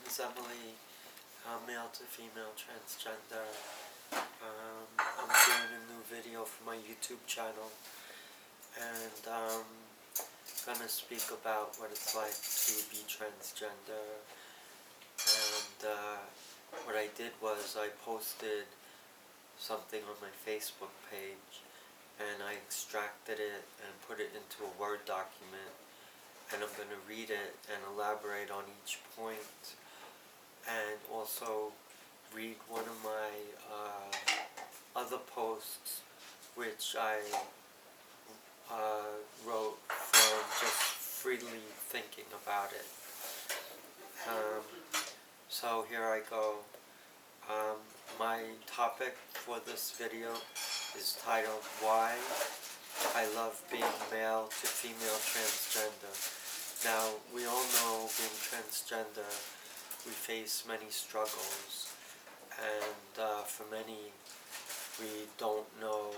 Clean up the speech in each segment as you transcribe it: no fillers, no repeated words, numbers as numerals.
is Emily, male to female transgender. I'm doing a new video for my YouTube channel, and gonna speak about what it's like to be transgender. And what I did was I posted something on my Facebook page, and I extracted it and put it into a Word document, and I'm going to read it and elaborate on each point, and also read one of my other posts which I wrote from just freely thinking about it. So here I go. My topic for this video is titled Why I Love Being Male to Female Transgender. Now, we all know being transgender, we face many struggles, and for many, we don't know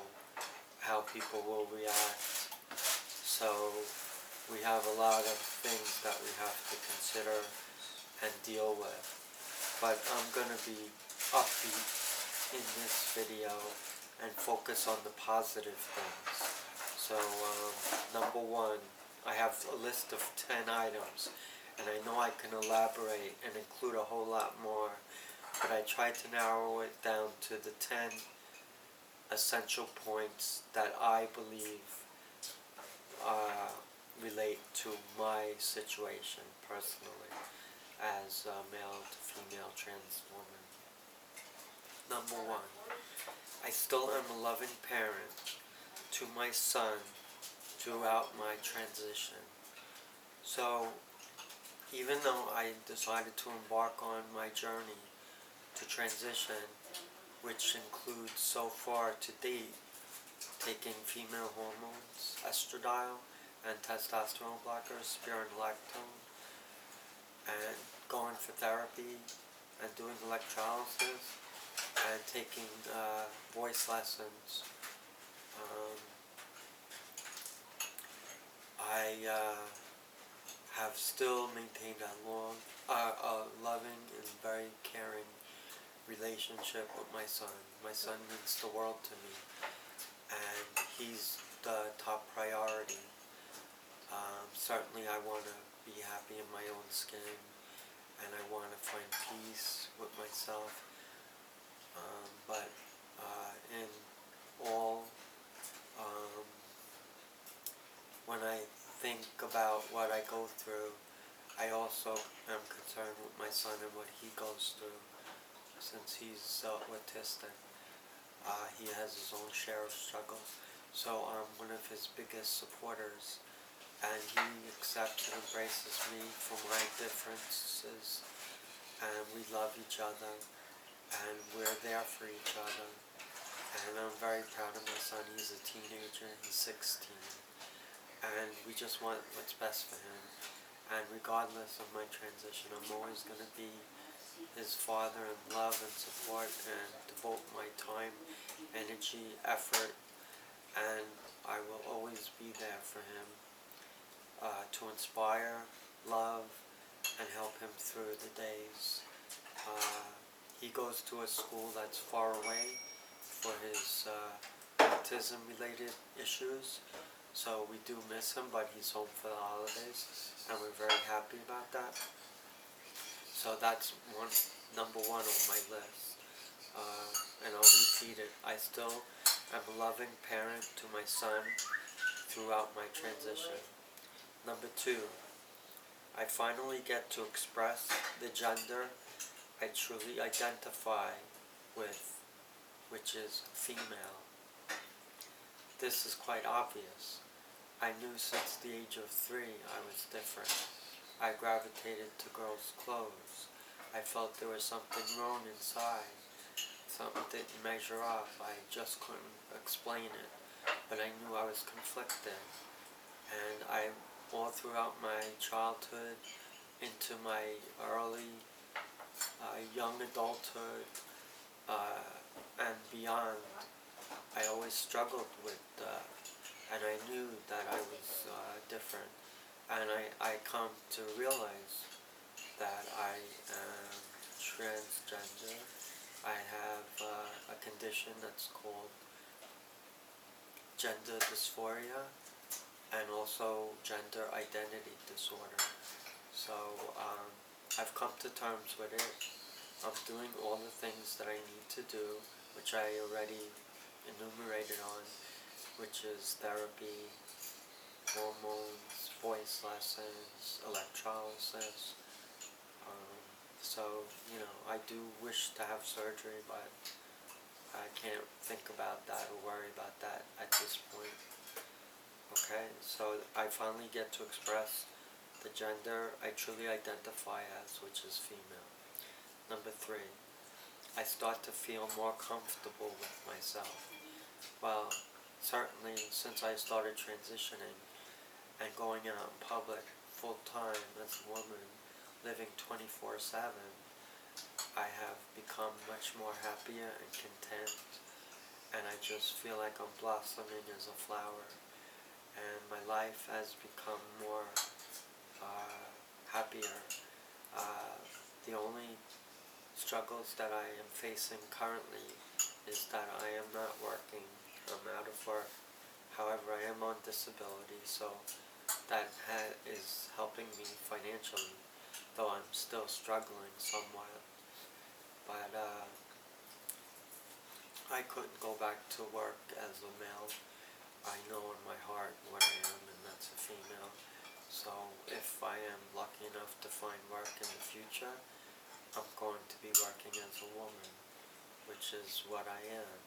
how people will react. So we have a lot of things that we have to consider and deal with. But I'm going to be upbeat in this video and focus on the positive things. So number one, I have a list of 10 items, and I know I can elaborate and include a whole lot more, but I tried to narrow it down to the 10 essential points that I believe relate to my situation personally as a male to female trans woman. Number one, I still am a loving parent to my son throughout my transition. So even though I decided to embark on my journey to transition, which includes so far to date taking female hormones, estradiol and testosterone blockers, spironolactone, and going for therapy and doing electrolysis and taking voice lessons. I have still maintained a loving and very caring relationship with my son. My son means the world to me, and he's the top priority. Certainly I want to be happy in my own skin, and I want to find peace with myself. But in all, when I think about what I go through, I also am concerned with my son and what he goes through. Since he's autistic, he has his own share of struggles. So I'm one of his biggest supporters, and he accepts and embraces me for my differences, and we love each other, and we're there for each other. And I'm very proud of my son. He's a teenager, he's 16, and we just want what's best for him. And regardless of my transition, I'm always going to be his father in love and support, and devote my time, energy, effort, and I will always be there for him to inspire, love, and help him through the days. He goes to a school that's far away for his autism-related issues, so we do miss him, but he's home for the holidays, and we're very happy about that. So that's number one on my list, and I'll repeat it. I still am a loving parent to my son throughout my transition. Number two, I finally get to express the gender I truly identify with, which is female. This is quite obvious. I knew since the age of 3 I was different. I gravitated to girls' clothes. I felt there was something wrong inside. Something didn't measure up. I just couldn't explain it. But I knew I was conflicted. And all throughout my childhood, into my early young adulthood, and beyond, I always struggled with and I knew that I was different. And I come to realize that I am condition that's called gender dysphoria and also gender identity disorder. So I've come to terms with it. I'm doing all the things that I need to do, which I already enumerated on, which is therapy, hormones, voice lessons, electrolysis. So, I do wish to have surgery, but I can't think about that or worry about that at this point. Okay, so I finally get to express the gender I truly identify as, which is female. Number 3, I start to feel more comfortable with myself. Well, certainly since I started transitioning and going out in public full time as a woman, living 24/7, I have become much more happier and content, and I just feel like I'm blossoming as a flower, and my life has become more happier. The only struggles that I am facing currently is that I am not working. I'm out of work. However, I am on disability, so that is helping me financially, though I'm still struggling somewhat. But I couldn't go back to work as a male. I know in my heart what I am, and that's a female. So if I am lucky enough to find work in the future, I'm going to be working as a woman, which is what I am.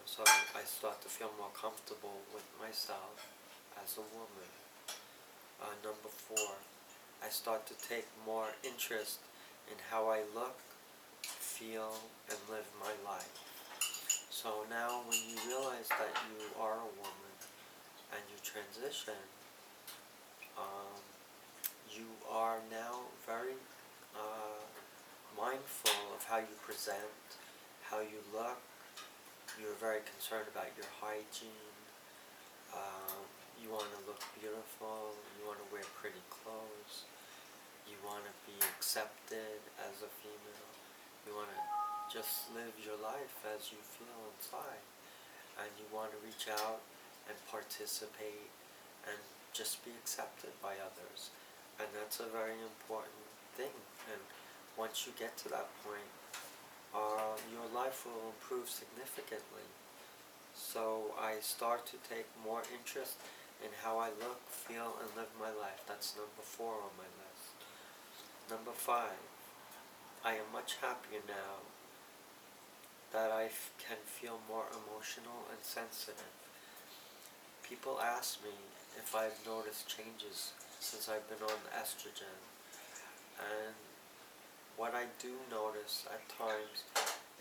So I start to feel more comfortable with myself as a woman. Number 4, I start to take more interest in how I look, feel, and live my life. So now when you realize that you are a woman and you transition, you are now very mindful of how you present, how you look. You're very concerned about your hygiene. You want to look beautiful. You want to wear pretty clothes. You want to be accepted as a female. You want to just live your life as you feel inside. And you want to reach out and participate and just be accepted by others. And that's a very important thing. And once you get to that point, your life will improve significantly. So I start to take more interest in how I look, feel, and live my life. That's number 4 on my list. Number 5, I am much happier now that I can feel more emotional and sensitive. People ask me if I've noticed changes since I've been on estrogen. And what I do notice at times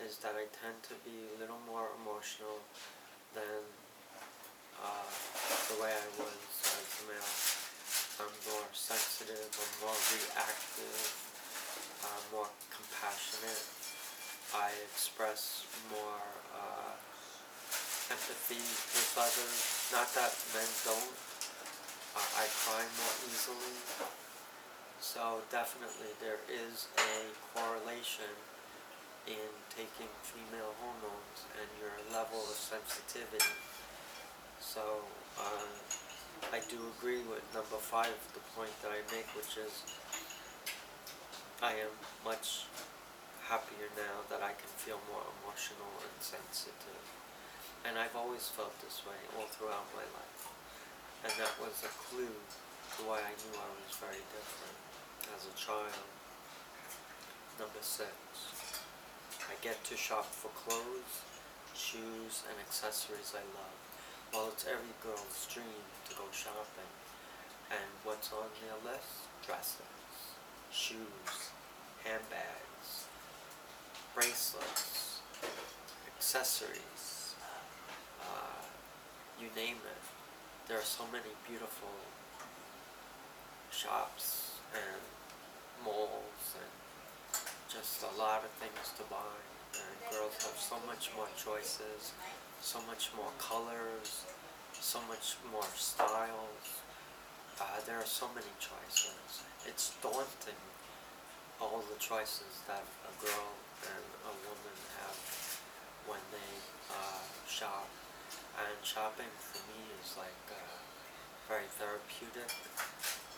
is that I tend to be a little more emotional than the way I was as a male. I'm more sensitive, I'm more reactive, I'm more compassionate. I express more empathy with others. Not that men don't. I cry more easily. So definitely there is a correlation in taking female hormones and your level of sensitivity. So I do agree with number 5, the point that I make, which is I am much happier now that I can feel more emotional and sensitive. And I've always felt this way all throughout my life. And that was a clue to why I knew I was very different as a child. Number 6, I get to shop for clothes, shoes, and accessories I love. Well, it's every girl's dream to go shopping. And what's on their list? Dresses, shoes, handbags, bracelets, accessories, you name it. There are so many beautiful shops and malls and just a lot of things to buy. And girls have so much more choices, so much more colors, so much more styles. There are so many choices. It's daunting, all the choices that a girl and a woman have when they shop. And shopping for me is like very therapeutic,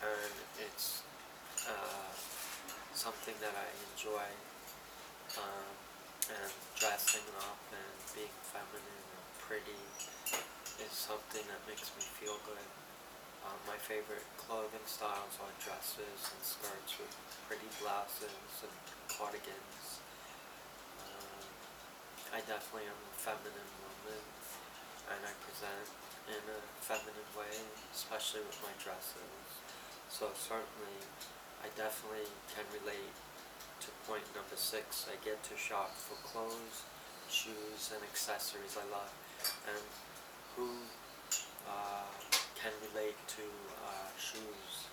and it's uh, something that I enjoy. Um, and dressing up and being feminine and pretty is something that makes me feel good. My favorite clothing styles are dresses and skirts with pretty blouses and cardigans. Um, I definitely am a feminine woman, and I present in a feminine way, especially with my dresses. So certainly, I definitely can relate to point number 6. I get to shop for clothes, shoes, and accessories I love. And who uh, can relate to shoes?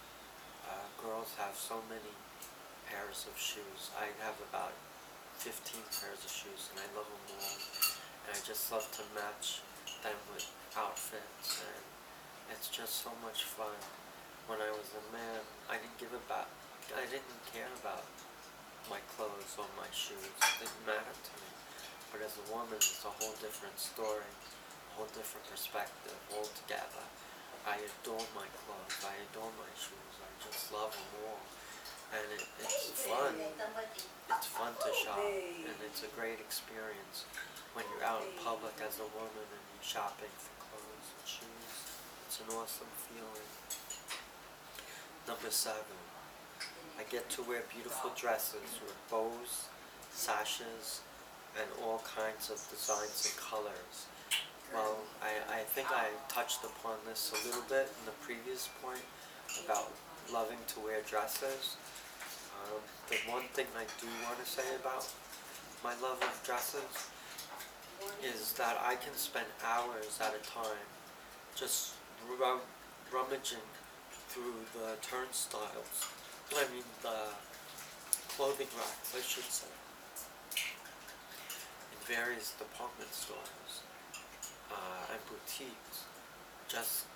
Girls have so many pairs of shoes. I have about 15 pairs of shoes, and I love them all. And I just love to match them with outfits, and it's just so much fun. When I was a man, I didn't care about my clothes or my shoes. It didn't matter to me. But as a woman, it's a whole different story, a whole different perspective altogether. I adore my clothes. I adore my shoes. I just love them all. And it's fun. It's fun to shop, and it's a great experience when you're out in public as a woman and you're shopping for clothes and shoes. It's an awesome feeling. Number 7. I get to wear beautiful dresses with bows, sashes, and all kinds of designs and colors. Well, I think I touched upon this a little bit in the previous point about loving to wear dresses. The one thing I do want to say about my love of dresses is that I can spend hours at a time just rummaging through the turnstiles. I mean the clothing racks, I should say, in various department stores and boutiques, just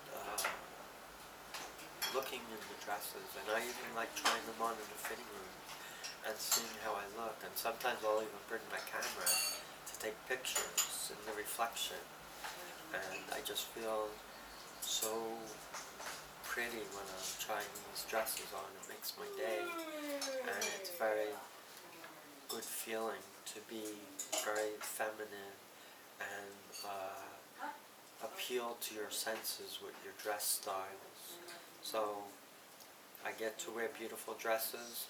looking in the dresses, and I even like trying them on in the fitting room and seeing how I look, and sometimes I'll even bring my camera to take pictures in the reflection, and I just feel so pretty when I'm trying these dresses on. It makes my day, and it's very good feeling to be very feminine and appeal to your senses with your dress styles. So I get to wear beautiful dresses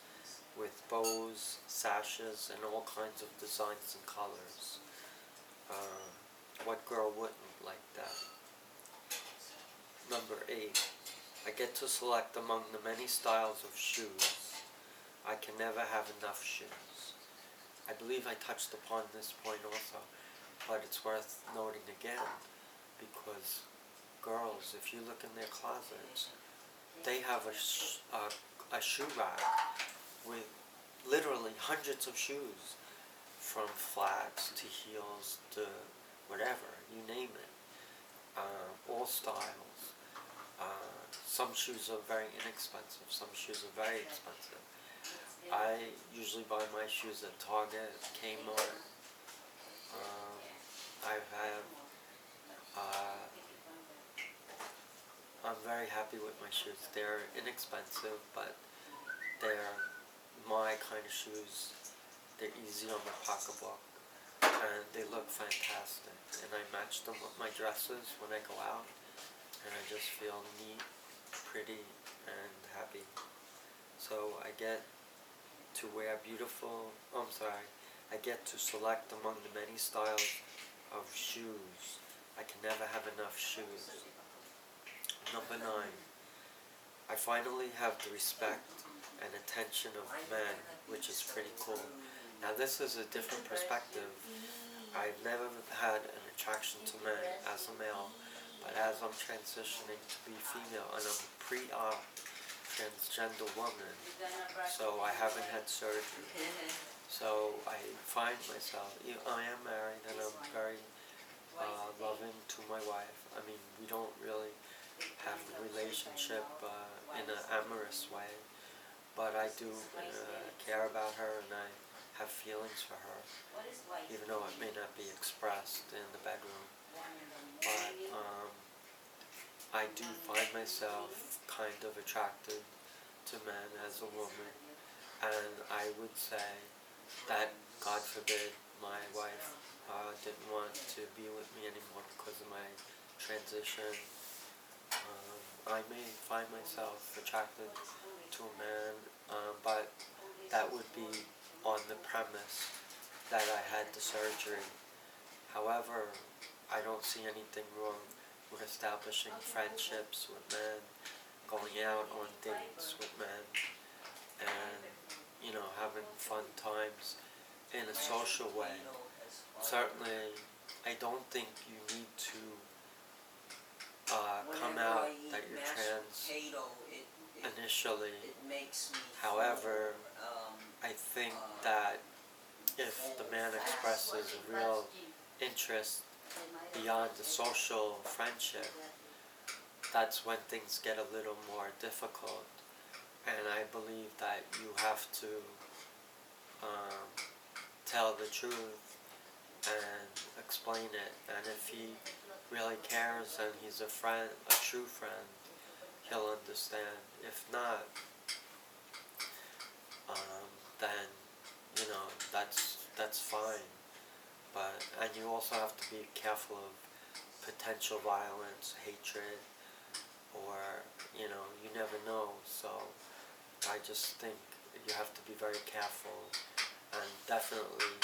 with bows, sashes, and all kinds of designs and colors. What girl wouldn't like that? Number 8. I get to select among the many styles of shoes. I can never have enough shoes. I believe I touched upon this point also, but it's worth noting again, because girls, if you look in their closets, they have a shoe rack with literally hundreds of shoes, from flats to heels to whatever, you name it, all styles. Some shoes are very inexpensive, some shoes are very expensive. I usually buy my shoes at Target, Kmart. I'm very happy with my shoes. They're inexpensive, but they're my kind of shoes. They're easy on the pocketbook, and they look fantastic. And I match them with my dresses when I go out, and I just feel neat, pretty, and happy. So I get to wear I get to select among the many styles of shoes. I can never have enough shoes. Number 9. I finally have the respect and attention of men, which is pretty cool. Now this is a different perspective. I've never had an attraction to men as a male, but as I'm transitioning to be female, and I'm pre-op transgender woman, so I haven't had surgery. So I find myself, I am married, and I'm very loving to my wife. I mean, we don't really have a relationship in an amorous way, but I do care about her, and I have feelings for her, even though it may not be expressed in the bedroom. But I do find myself kind of attracted to men as a woman, and I would say that, God forbid, my wife didn't want to be with me anymore because of my transition. I may find myself attracted to a man, but that would be on the premise that I had the surgery. However, I don't see anything wrong with establishing friendships with men, going out on dates with men, and, having fun times in a social way. Certainly, I don't think you need to come out that you're trans initially. However, I think that if the man expresses a real interest beyond the social friendship, that's when things get a little more difficult. And I believe that you have to tell the truth and explain it. And if he really cares and he's a friend, a true friend, he'll understand. If not, then that's fine. And you also have to be careful of potential violence, hatred, or you never know. So I just think you have to be very careful, and definitely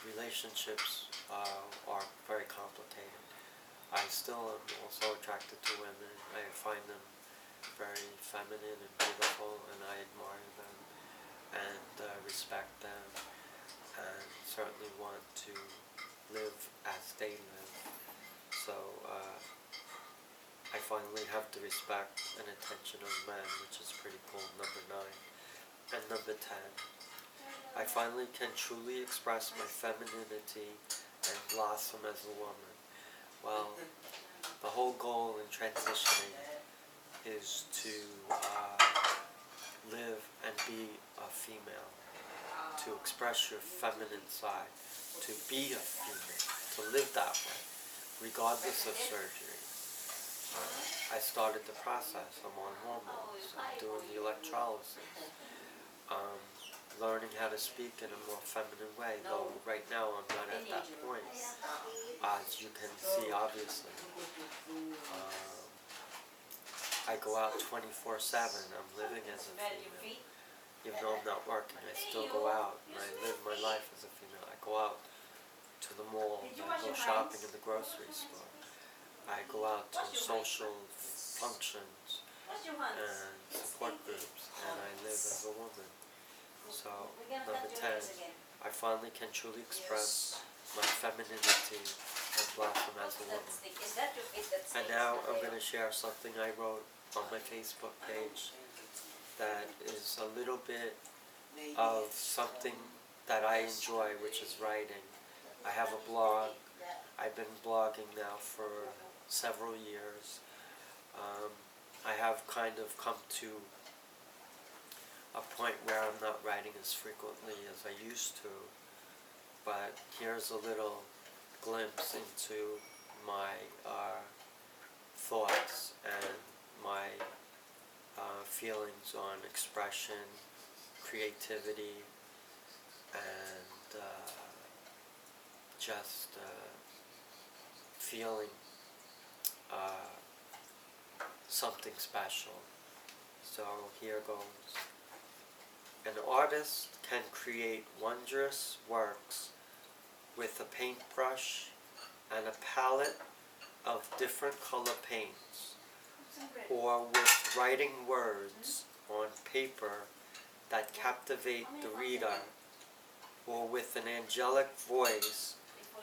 relationships are very complicated. I still am also attracted to women. I find them very feminine and beautiful, and I admire them and respect them, and certainly want to live as they live. So I finally have the respect and attention of men, which is pretty cool, number 9. And number 10, I finally can truly express my femininity and blossom as a woman. Well, the whole goal in transitioning is to live and be a female, to express your feminine side, to be a female, to live that way, regardless of surgery. I started the process. I'm on hormones. I'm doing the electrolysis. Learning how to speak in a more feminine way, though right now I'm not at that point, as you can see obviously. I go out 24/7. I'm living as a female. Even though I'm not working, I still go out and I live my life as a female. I go out to the mall, I go shopping in the grocery store. I go out to social functions and support groups, and I live as a woman. So, number 10, I finally can truly express my femininity and blossom as a woman. And now I'm going to share something I wrote on my Facebook page that is a little bit of something that I enjoy, which is writing. I have a blog. I've been blogging now for several years. I have kind of come to a point where I'm not writing as frequently as I used to, but here's a little glimpse into my thoughts and my feelings on expression, creativity, and just feeling something special. So here goes. An artist can create wondrous works with a paintbrush and a palette of different color paints, or with writing words on paper that captivate the reader, or with an angelic voice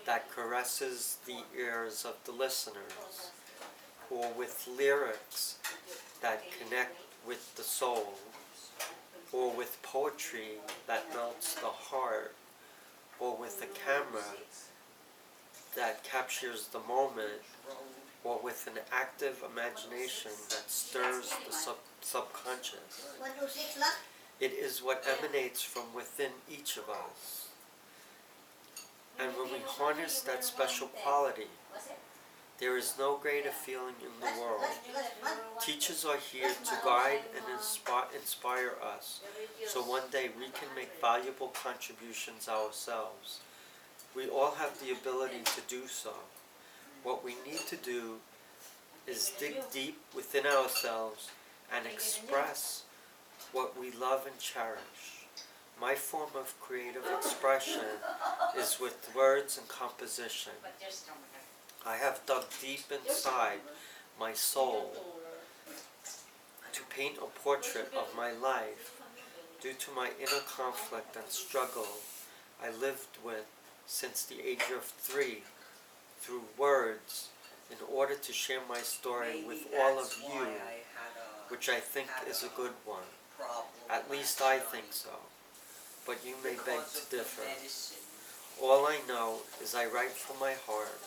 that caresses the ears of the listeners, or with lyrics that connect with the soul, or with poetry that melts the heart, or with a camera that captures the moment, or with an active imagination that stirs the subconscious. It is what emanates from within each of us. And when we harness that special quality, there is no greater feeling in the world. Teachers are here to guide and inspire us, so one day we can make valuable contributions ourselves. We all have the ability to do so. What we need to do is dig deep within ourselves and express what we love and cherish. My form of creative expression is with words and composition. I have dug deep inside my soul to paint a portrait of my life due to my inner conflict and struggle I lived with since the age of 3 through words in order to share my story with all of you, which I think is a good one. At least I think so, but you may beg to differ. All I know is I write from my heart,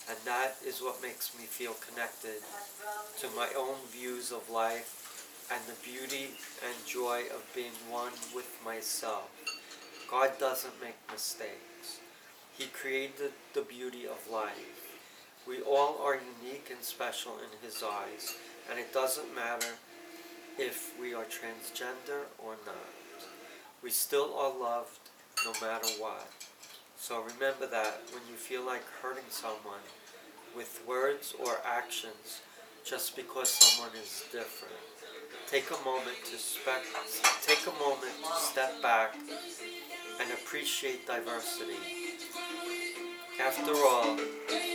and that is what makes me feel connected to my own views of life and the beauty and joy of being one with myself. God doesn't make mistakes. He created the beauty of life. We all are unique and special in His eyes, and it doesn't matter if we are transgender or not. We still are loved no matter what. So remember that when you feel like hurting someone with words or actions just because someone is different. Take a moment to step back and appreciate diversity. After all,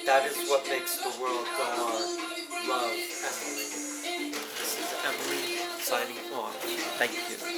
that is what makes the world go on. Love, Emily. This is Emily signing off. Thank you.